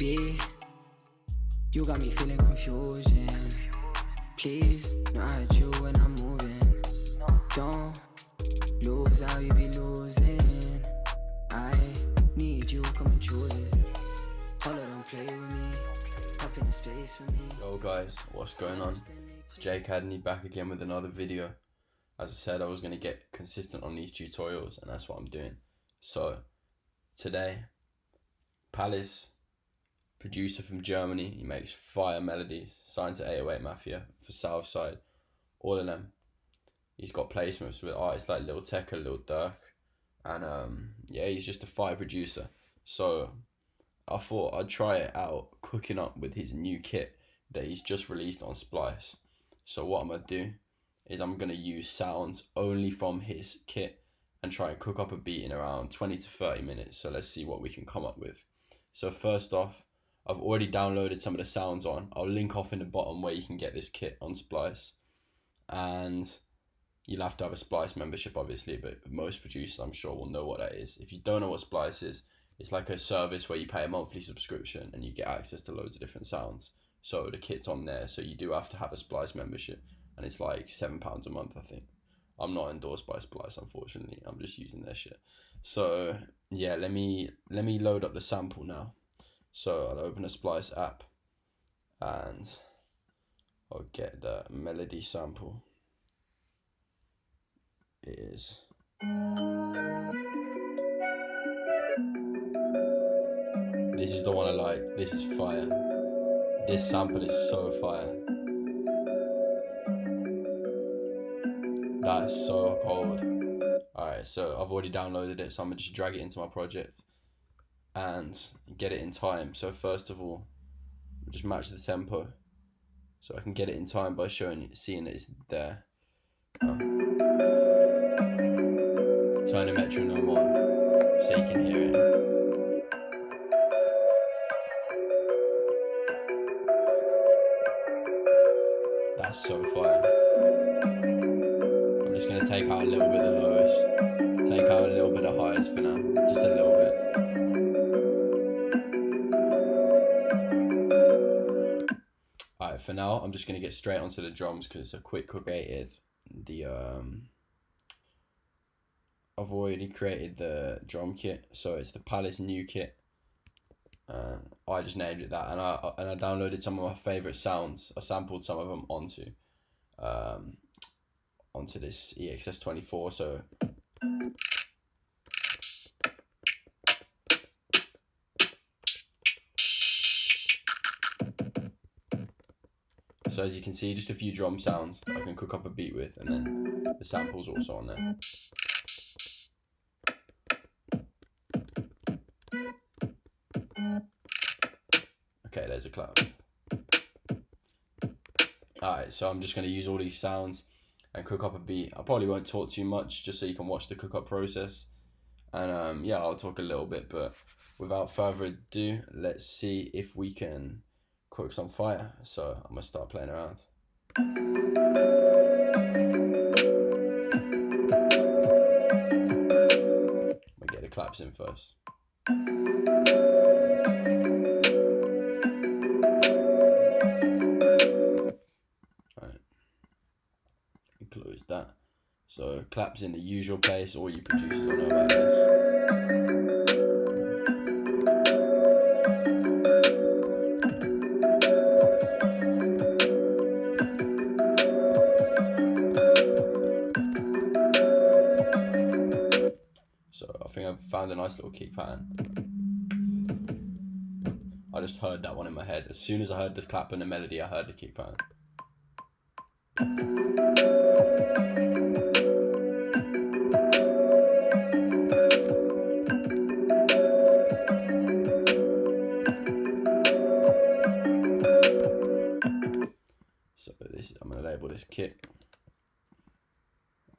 be. You got me feeling confusion. Please, not hurt you when I'm moving. Don't lose how you be losing. I need you, come and choose it. Hold on, don't play with me. Up in the space for me. Yo guys, what's going on? It's Jake Hadney back again with another video. As I said, I was going to get consistent on these tutorials, and that's what I'm doing. So, today, Pxlace, producer from Germany, he makes fire melodies, signed to 808 Mafia for Southside, all of them. He's got placements with artists like Lil Tecca, Lil Durk, and yeah, he's just a fire producer. So, I thought I'd try it out cooking up with his new kit that he's just released on Splice. So what I'm going to do is I'm going to use sounds only from his kit and try and cook up a beat in around 20 to 30 minutes. So let's see what we can come up with. So first off, I've already downloaded some of the sounds on. I'll link off in the bottom where you can get this kit on Splice. And you'll have to have a Splice membership obviously, but most producers I'm sure will know what that is. If you don't know what Splice is, it's like a service where you pay a monthly subscription and you get access to loads of different sounds. So the kit's on there, so you do have to have a Splice membership, and it's like £7 a month, I think. I'm not endorsed by Splice, unfortunately. I'm just using their shit. So yeah, let me load up the sample now. So I'll open a Splice app and I'll get the melody sample. It is. This is the one I like. This is fire. This sample is so fire. That's so cold. Alright, so I've already downloaded it, so I'm gonna just drag it into my project and get it in time. So first of all, just match the tempo so I can get it in time by seeing that it's there. Turn the metronome on so you can hear it. That's so fire. I'm just going to take out a little bit of the lowest, take out a little bit of highs for now, just a little bit. Alright, for now, I'm just going to get straight onto the drums because it's a quick created. I've already created the drum kit, so it's the Pxlace new kit. I just named it that, and I downloaded some of my favorite sounds. I sampled some of them onto this EXS24. So as you can see, just a few drum sounds that I can cook up a beat with, and then the samples also on there. Okay, there's a clap. Alright, so I'm just going to use all these sounds and cook up a beat. I probably won't talk too much, just so you can watch the cook up process. And yeah, I'll talk a little bit, but without further ado, let's see if we can cook some fire. So I'm going to start playing around. We'll get the claps in first. Close that. So claps in the usual place, all you producers will know about this. So I think I've found a nice little kick pattern. I just heard that one in my head. As soon as I heard the clap and the melody, I heard the kick pattern. So this, I'm going to label this kick.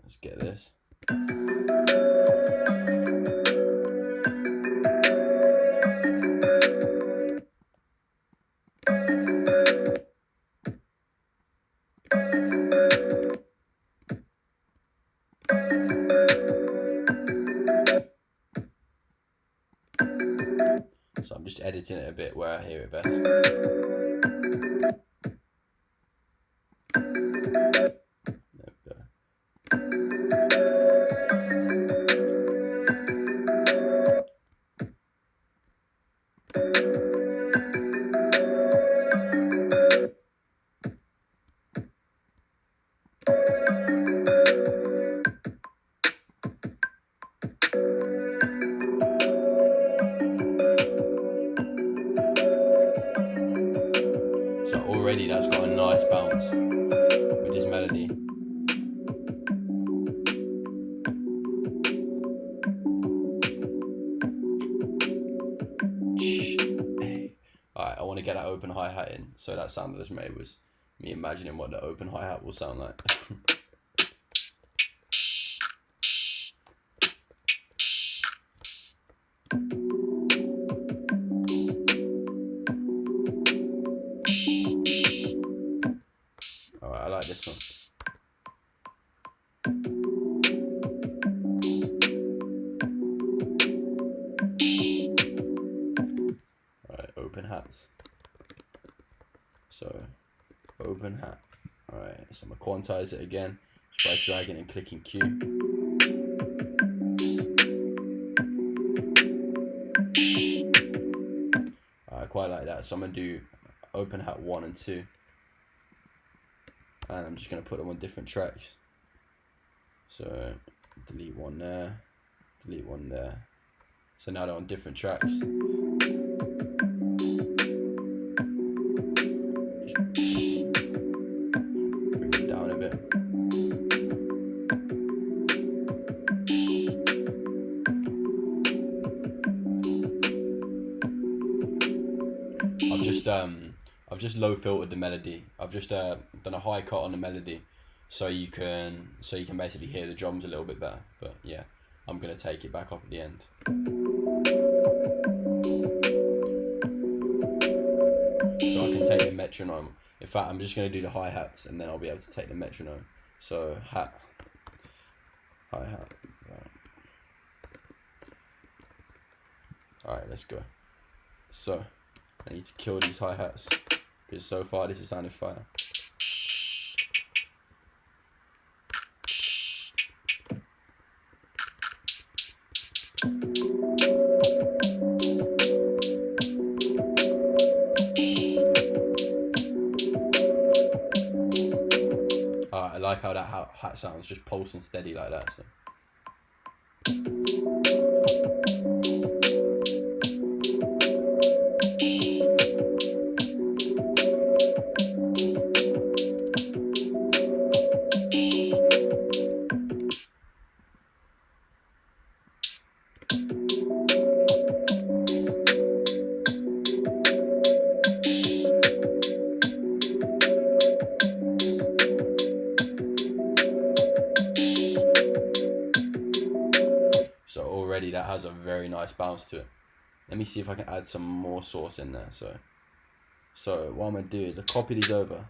Let's get this. So I'm just editing it a bit where I hear it best. There we go. So already that's got a nice bounce with this melody. Alright, I want to get that open hi-hat in, so that sound I just made was me imagining what the open hi-hat will sound like. Alright, I like this one. Alright, open hats. So, open hat. Alright, so I'm going to quantize it again just by dragging and clicking Q. I quite like that, so I'm going to do open hat 1 and 2. And I'm just going to put them on different tracks. So, delete one there, delete one there. So now they're on different tracks. Bring it down a bit. I've just low filtered the melody. I've just done a high cut on the melody, so you can basically hear the drums a little bit better. But yeah, I'm gonna take it back up at the end. So I can take the metronome. In fact, I'm just gonna do the hi-hats and then I'll be able to take the metronome. So hat, hi-hat. Right. Alright, let's go. So I need to kill these hi-hats because so far this is sounding fire. I like how that hat sounds, just pulsing steady like that. So. So already that has a very nice bounce to it. Let me see if I can add some more sauce in there. So what I'm gonna do is I copy these over.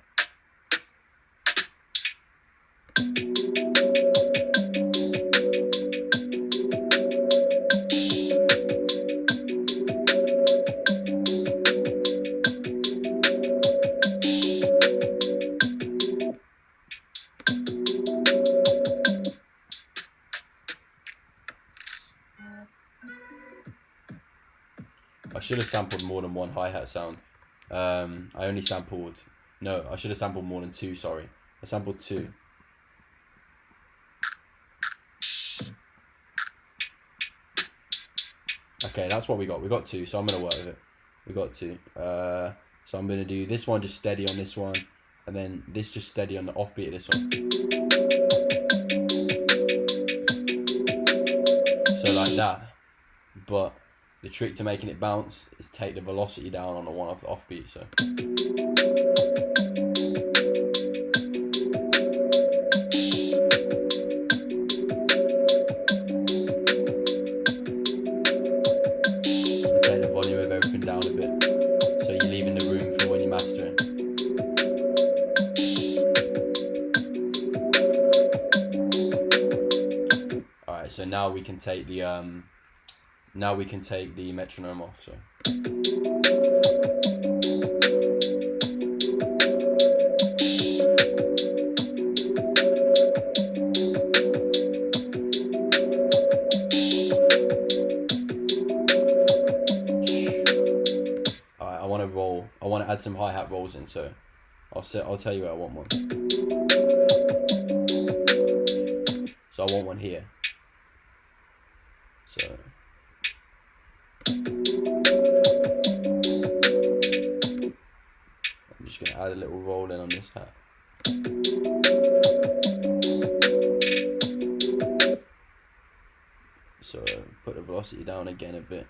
I should have sampled more than one hi-hat sound. I only sampled, no, I should have sampled more than 2, sorry. I sampled 2. Okay, that's what we got. We got 2, so I'm going to work with it. We got 2. So I'm going to do this one just steady on this one, and then this just steady on the offbeat of this one. So like that. But the trick to making it bounce is take the velocity down on the one of the offbeat. So. Take the volume of everything down a bit, so you're leaving the room for when you're mastering. All right, so now we can take the metronome off. So. I want to add some hi-hat rolls in, so I'll tell you where I want one. So I want one here. So I'm just gonna add a little roll in on this hat. So put the velocity down again a bit.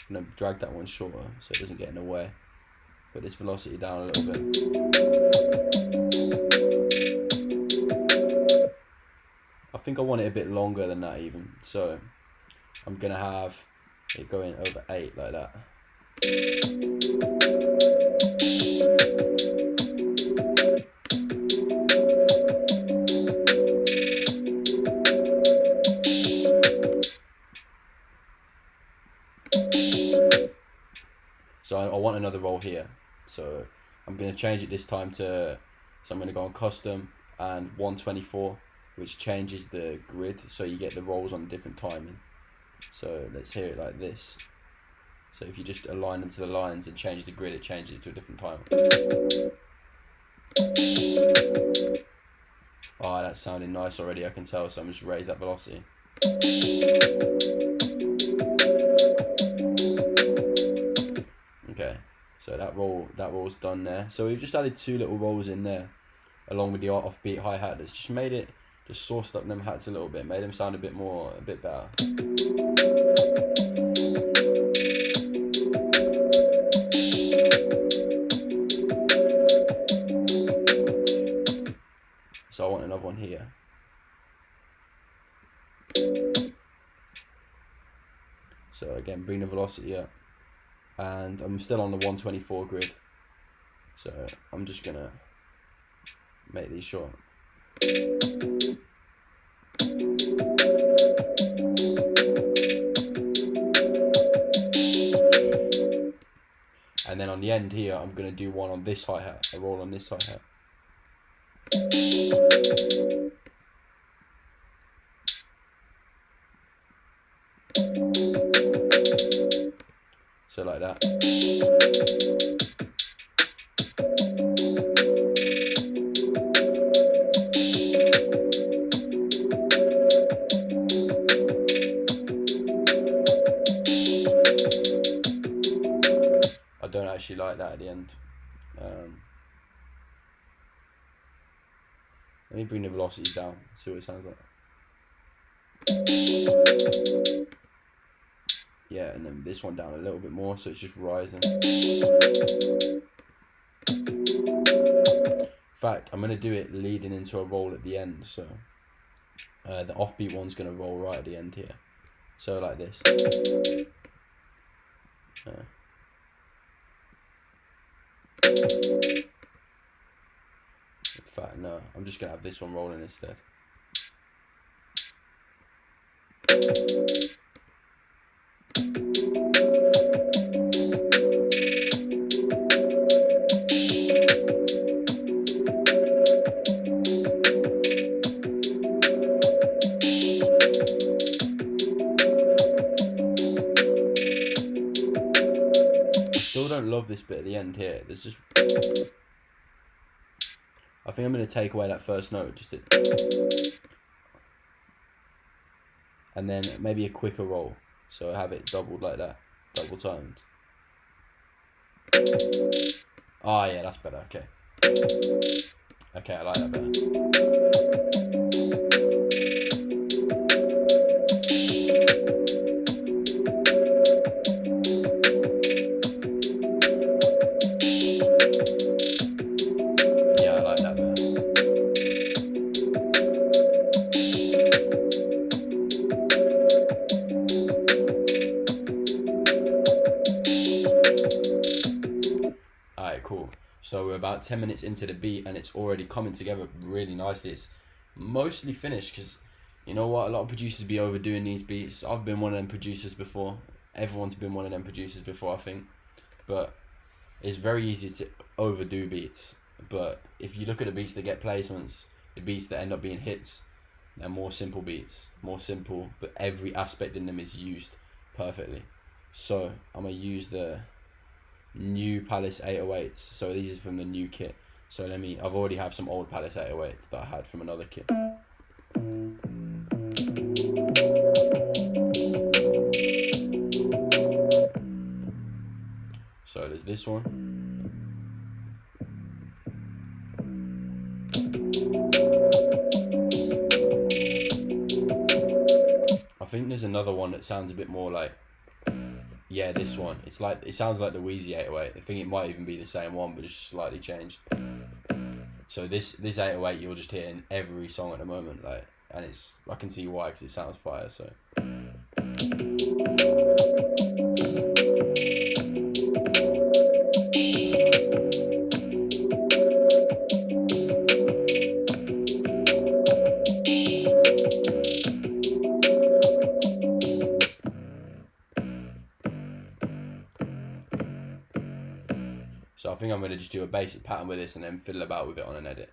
I'm gonna drag that one shorter so it doesn't get in the way. Put this velocity down a little bit. I think I want it a bit longer than that even. So I'm gonna have it going over 8 like that. So I want another roll here. So I'm going to change it this time to, so I'm going to go on custom and 124, which changes the grid so you get the rolls on different timing. So let's hear it like this. So if you just align them to the lines and change the grid, it changes it to a different time. Oh, that's sounding nice already, I can tell, so I'm just raise that velocity. Okay, so that roll's done there. So we've just added 2 little rolls in there, along with the offbeat hi-hat. That's just made it, just sauced up them hats a little bit, made them sound a bit better. So I want another one here. So again, bring the velocity up. And I'm still on the 124 grid. So I'm just gonna make these short. And then on the end here, I'm gonna do one on this hi-hat, a roll on this hi-hat. So like that. I don't actually like that at the end. Let me bring the velocity down, see what it sounds like. Yeah, and then this one down a little bit more, so it's just rising. In fact, I'm going to do it leading into a roll at the end, so the offbeat one's going to roll right at the end here. So like this. In fact, no, I'm just going to have this one rolling instead. Still don't love this bit at the end here. There's just, I think I'm going to take away that first note, just to, and then maybe a quicker roll, so I have it doubled like that, double times. Oh yeah, that's better. Okay, okay, I like that better. Cool. So we're about 10 minutes into the beat and it's already coming together really nicely. It's mostly finished because, you know what, a lot of producers be overdoing these beats. I've been one of them producers before everyone's been one of them producers before, I think. But it's very easy to overdo beats. But if you look at the beats that get placements, the beats that end up being hits, they're more simple beats. More simple, but every aspect in them is used perfectly. So I'm going to use the new Pxlace 808s. So these are from the new kit. So I've already have some old Pxlace 808s that I had from another kit. So there's this one. I think there's another one that sounds a bit more like, yeah, this one. It sounds like the Wheezy 808. I think it might even be the same one, but just slightly changed. So this 808 you'll just hear in every song at the moment, and I can see why, because it sounds fire. So. So I think I'm going to just do a basic pattern with this and then fiddle about with it on an edit.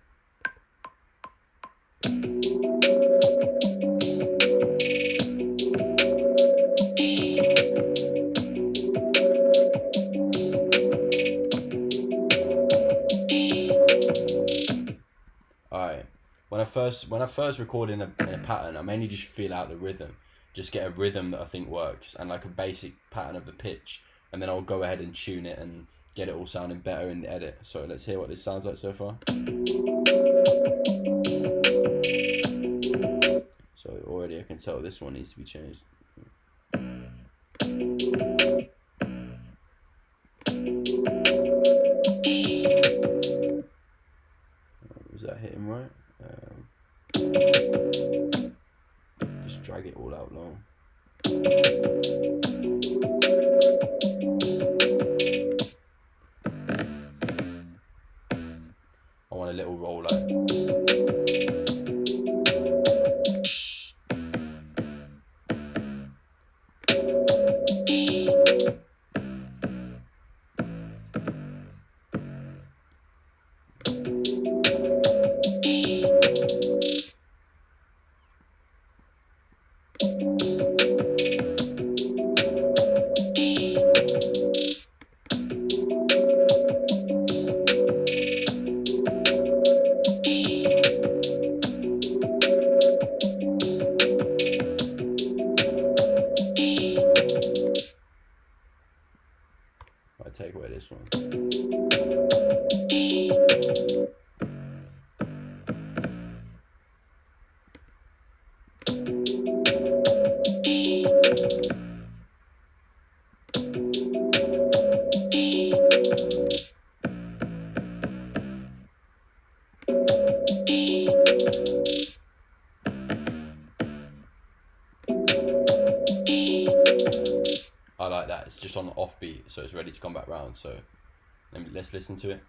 Alright, when I first record in a pattern, I mainly just feel out the rhythm. Just get a rhythm that I think works and like a basic pattern of the pitch, and then I'll go ahead and tune it and get it all sounding better in the edit. So let's hear what this sounds like so far. So already I can tell this one needs to be changed. Was that hitting right? Just drag it all out long. I want a little roll like. I take away this one. I like that. It's just on the offbeat, so it's ready to come back round. So let's listen to it.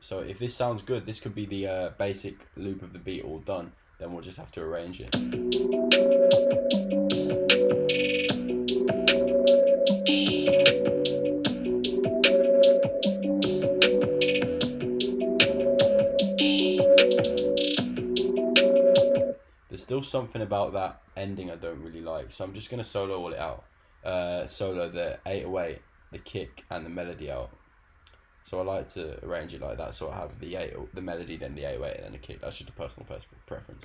So if this sounds good, this could be the basic loop of the beat all done. Then we'll just have to arrange it. There's still something about that ending I don't really like, so I'm just going to solo all it out. Solo the 808, the kick and the melody out. So I like to arrange it like that, so I have the melody, then the 808, and then the kick. That's just a personal preference.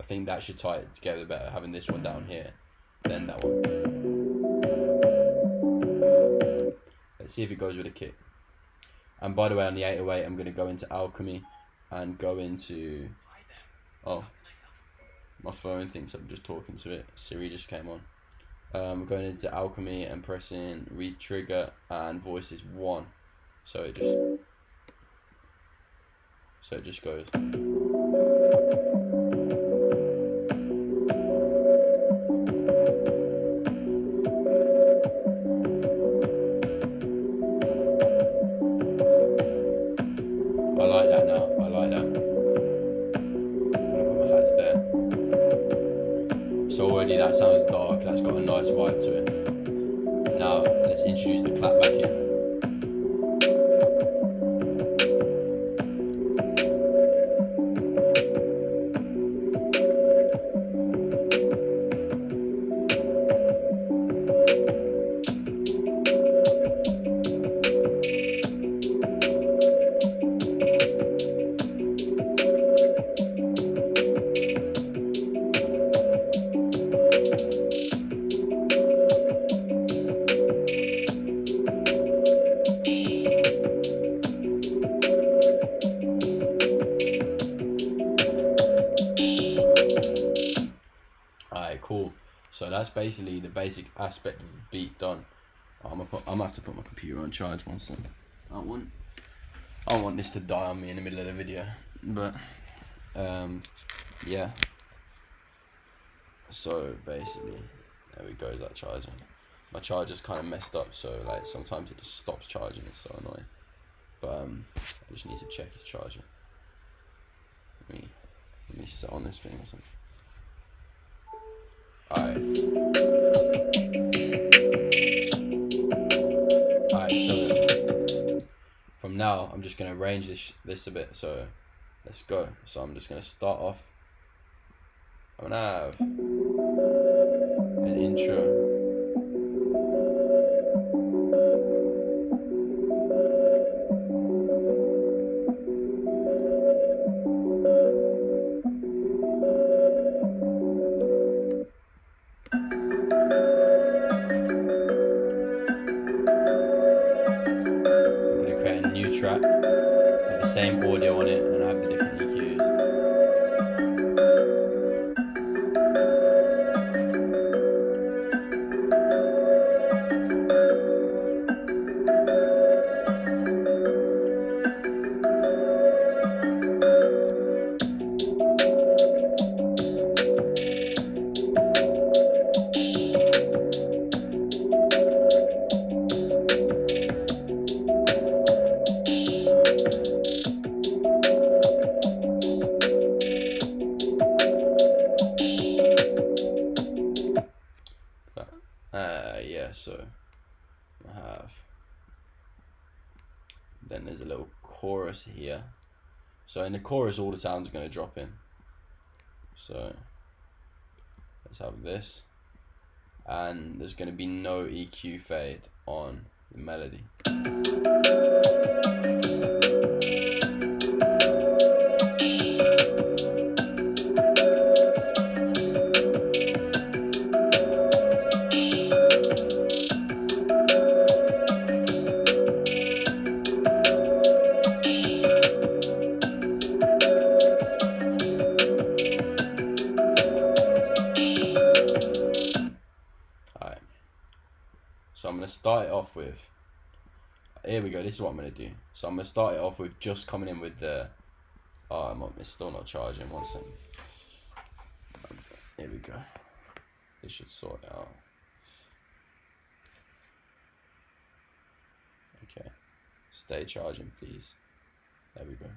I think that should tie it together better, having this one down here, then that one. Let's see if it goes with a kick. And by the way, on the 808, I'm going to go into Alchemy and go into... Oh, my phone thinks I'm just talking to it. Siri just came on. I'm going into Alchemy and pressing re-trigger, and voice is 1. So it just... So it just goes. I like that now. I like that. I'm gonna put my hats there. So already that sounds dark. That's got a nice vibe to it. Now let's introduce the clap back in. Alright, cool. So that's basically the basic aspect of the beat done. I'm gonna have to put my computer on charge one second. I don't want this to die on me in the middle of the video. But yeah. So basically, there we go, is that charging. My charger's kind of messed up, so like sometimes it just stops charging. It's so annoying. But I just need to check its charger. Let me sit on this thing or something. Alright, so from now I'm just gonna arrange this a bit, so let's go. So I'm just gonna start off. I'm gonna have an intro. Track with the same audio on it, and I have the different EQs. So I have, then there's a little chorus here. So in the chorus all the sounds are going to drop in. So let's have this, and there's going to be no EQ fade on the melody. So I'm going to start it off with, here we go, this is what I'm going to do. So I'm going to start it off with just coming in with the, it's still not charging, one second. Here we go. This should sort it out. Okay, stay charging please. There we go.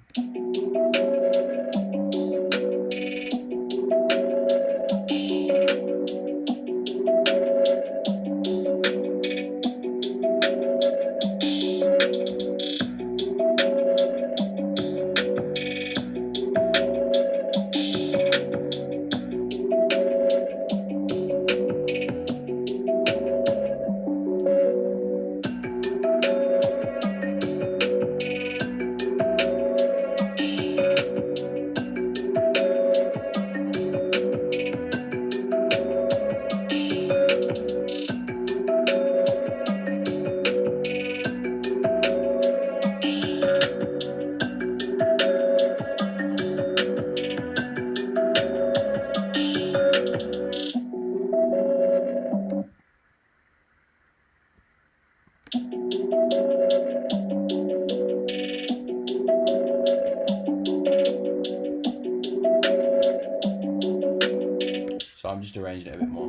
I'm just arranging it a bit more.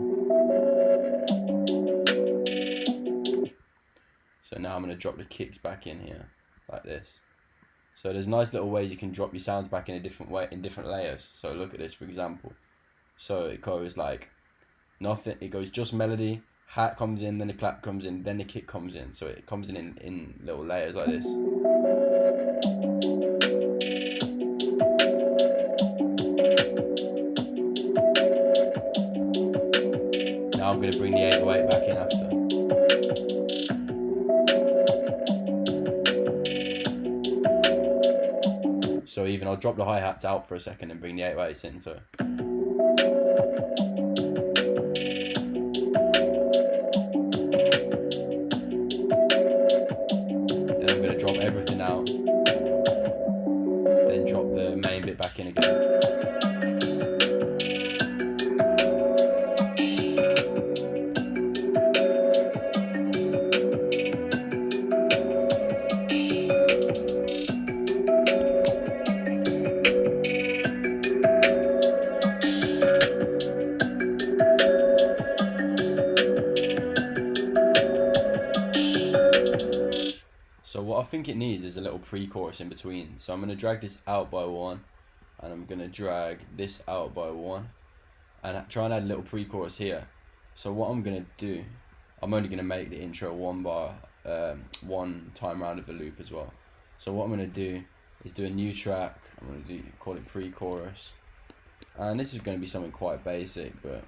So now I'm going to drop the kicks back in here, like this. So there's nice little ways you can drop your sounds back in a different way, in different layers. So look at this, for example. So it goes like nothing, it goes just melody, hat comes in, then the clap comes in, then the kick comes in. So it comes in little layers like this. Now I'm going to bring the 808 back in after. So even I'll drop the hi-hats out for a second and bring the 808s in. So then I'm going to drop everything out, then drop the main bit back in again. So what I think it needs is a little pre-chorus in between. So I'm going to drag this out by 1, and I'm going to drag this out by 1, and try and add a little pre-chorus here. So what I'm going to do, I'm only going to make the intro 1 bar, 1 time round of the loop as well. So what I'm going to do is do a new track. I'm going to call it pre-chorus, and this is going to be something quite basic, but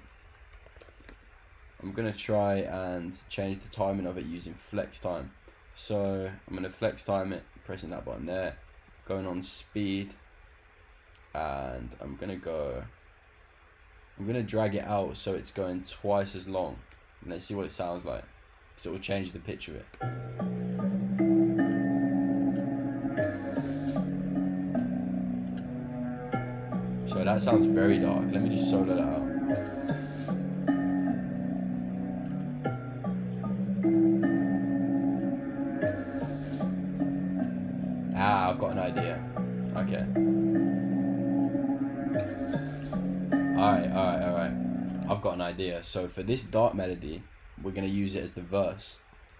I'm going to try and change the timing of it using flex time. So I'm going to flex time it, pressing that button there, going on speed, and I'm going to drag it out so it's going twice as long, and let's see what it sounds like, so it will change the pitch of it. So that sounds very dark. Let me just solo that out. Ah, I've got an idea. Okay. Alright. I've got an idea. So for this dark melody, we're gonna use it as the verse.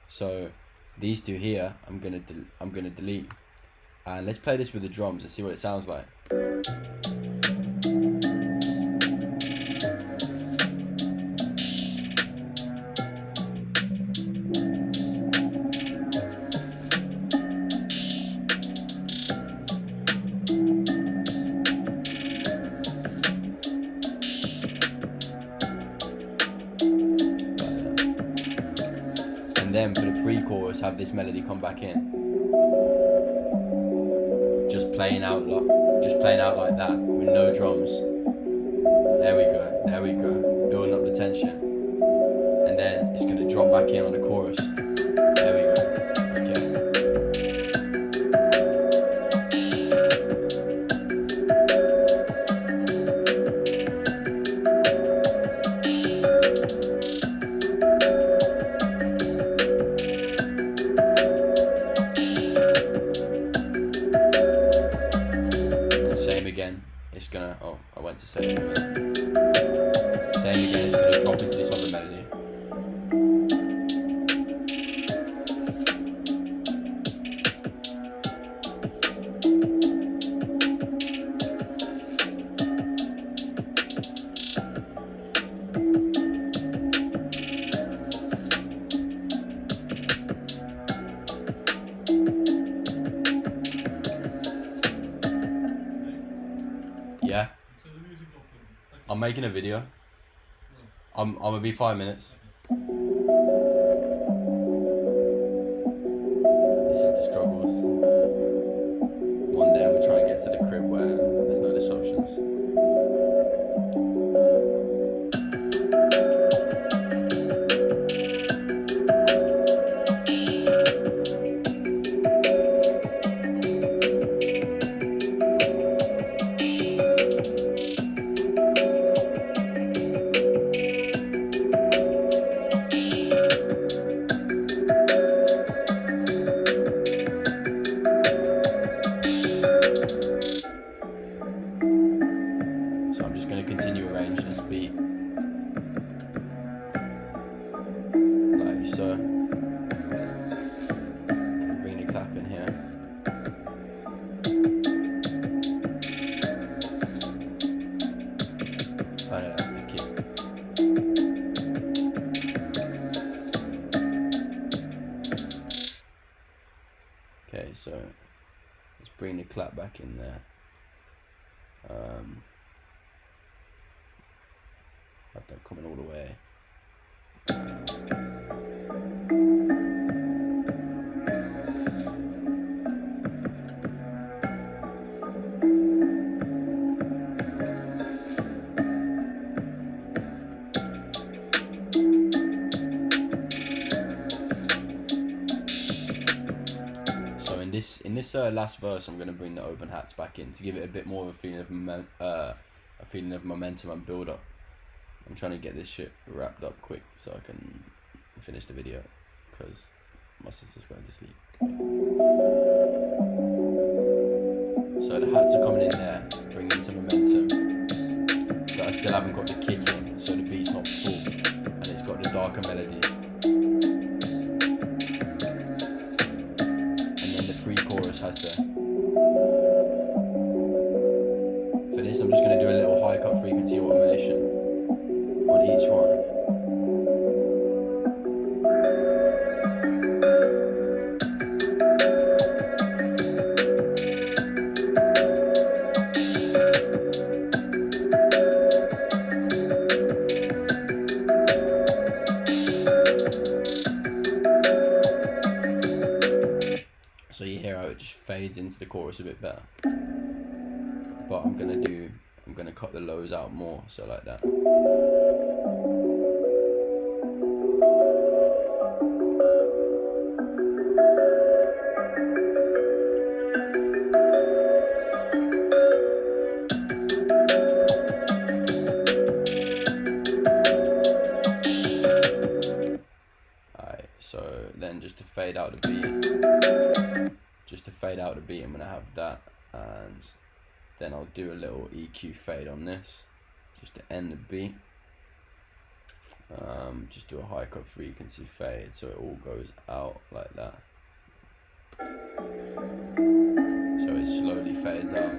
So these two here, I'm gonna delete. And let's play this with the drums and see what it sounds like. And then for the pre-chorus, have this melody come back in, just playing out like that with no drums. There we go, building up the tension, and then it's gonna drop back in on the chorus. There we go. Okay. Again, it's gonna, oh, I went to say it. Same again, it's gonna drop into this other melody. Yeah. I'm making a video. I'm gonna be 5 minutes. This is the struggles. One day I'm gonna try and get to the crib where there's no disruptions. So I'm just going to continue arranging this beat. so bring the clap in here. Oh no, that's the kit. Okay, so let's bring the clap back in there. Have that coming all the way. So in this last verse, I'm gonna bring the open hats back in to give it a bit more of a feeling of momentum and build up. I'm trying to get this shit wrapped up quick so I can finish the video because my sister's going to sleep. So the hats are coming in there, bringing some momentum, but I still haven't got the kick in, so the beat's not full and it's got the darker melody. And then the pre-chorus has the... For this I'm just going to do a little high cut frequency automation on each one. So you hear how it just fades into the chorus a bit better. But I'm gonna cut the lows out more, so like that. Alright, so then just to fade out the beat, I'm gonna have that, and then I'll do a little EQ fade on this just to end the beat. Just do a high cut frequency fade so it all goes out like that. So it slowly fades out.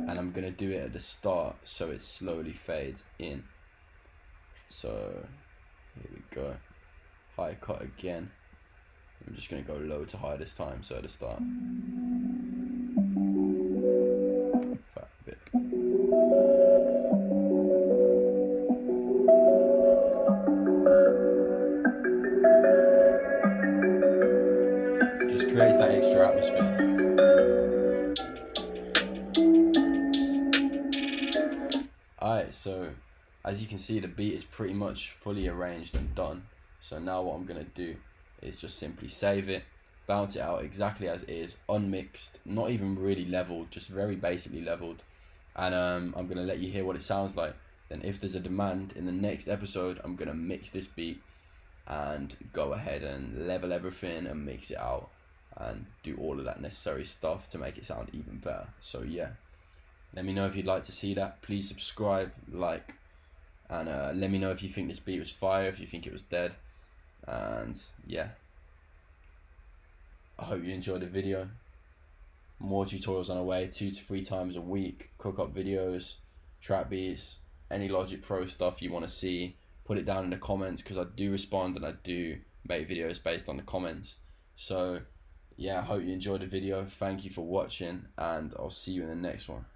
And I'm gonna do it at the start so it slowly fades in. So here we go. High cut again. I'm just gonna go low to high this time, so at the start. Fat bit. Just creates that extra atmosphere. Alright, so as you can see, the beat is pretty much fully arranged and done. So now what I'm gonna do is just simply save it, bounce it out exactly as it is, unmixed, not even really leveled, just very basically leveled. And I'm gonna let you hear what it sounds like. Then if there's a demand in the next episode, I'm gonna mix this beat and go ahead and level everything and mix it out and do all of that necessary stuff to make it sound even better. So yeah, let me know if you'd like to see that. Please subscribe, like, and let me know if you think this beat was fire, if you think it was dead. And yeah, I hope you enjoyed the video. More tutorials on the way, 2 to 3 times a week. Cookup videos, trap beats, any Logic Pro stuff you want to see, put it down in the comments because I do respond and I do make videos based on the comments. So yeah, I hope you enjoyed the video. Thank you for watching and I'll see you in the next one.